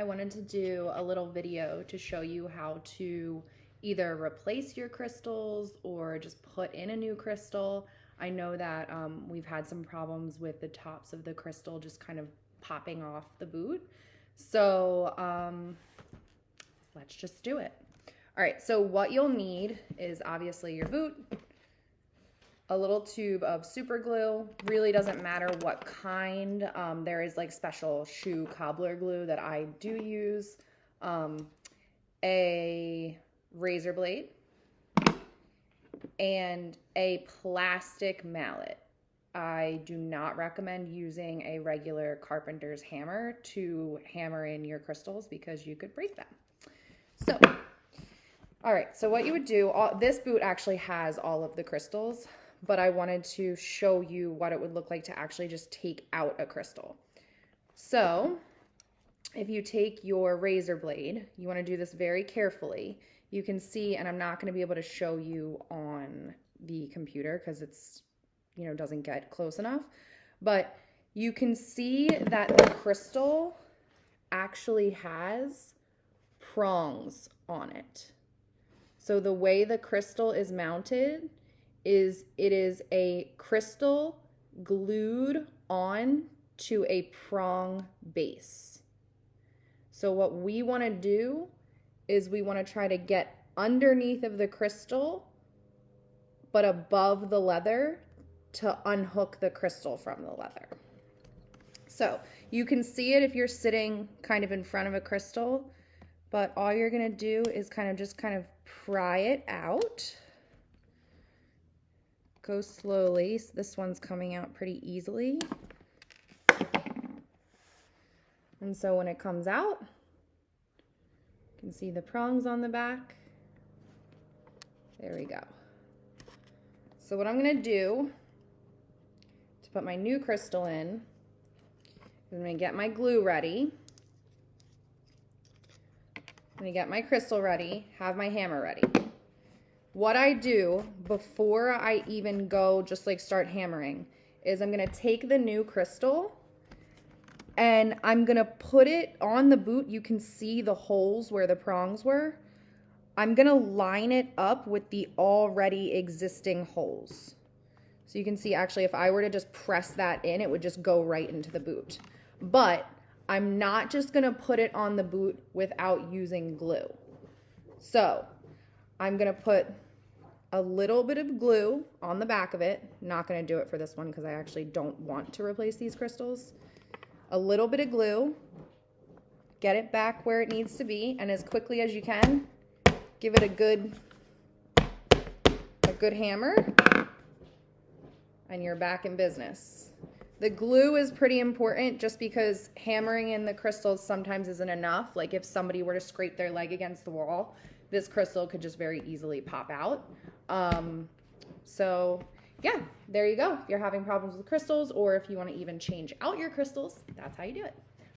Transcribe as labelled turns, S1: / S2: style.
S1: I wanted to do a little video to show you how to either replace your crystals or just put in a new crystal. I know that we've had some problems with the tops of the crystal just kind of popping off the boot. So let's just do it. All right, so what you'll need is obviously your boot, a little tube of super glue. Really doesn't matter what kind. There is like special shoe cobbler glue that I do use. A razor blade and a plastic mallet. I do not recommend using a regular carpenter's hammer to hammer in your crystals because you could break them. So, all right, so what you would do, this boot actually has all of the crystals, but I wanted to show you what it would look like to actually just take out a crystal. So if you take your razor blade, you want to do this very carefully. You can see, and I'm not going to be able to show you on the computer because it's, doesn't get close enough, but you can see that the crystal actually has prongs on it. So the way the crystal is mounted is it is a crystal glued on to a prong base. So what we want to do is we want to try to get underneath of the crystal but above the leather to unhook the crystal from the leather. So you can see it if you're sitting kind of in front of a crystal, but all you're going to do is kind of pry it out. Go slowly. So this one's coming out pretty easily. And so when it comes out, you can see the prongs on the back. There we go. So what I'm going to do to put my new crystal in, I'm going to get my glue ready. I'm going to get my crystal ready, have my hammer ready. What I do before I even go just like start hammering is I'm going to take the new crystal and I'm going to put it on the boot. You can see the holes where the prongs were. I'm going to line it up with the already existing holes. So you can see actually if I were to just press that in, it would just go right into the boot. But I'm not just going to put it on the boot without using glue. So I'm going to put a little bit of glue on the back of it. Not going to do it for this one because I actually don't want to replace these crystals. A little bit of glue. Get it back where it needs to be, and as quickly as you can, give it a good hammer, and you're back in business. The glue is pretty important just because hammering in the crystals sometimes isn't enough. Like if somebody were to scrape their leg against the wall, this crystal could just very easily pop out. So yeah, there you go. If you're having problems with crystals or if you want to even change out your crystals, that's how you do it.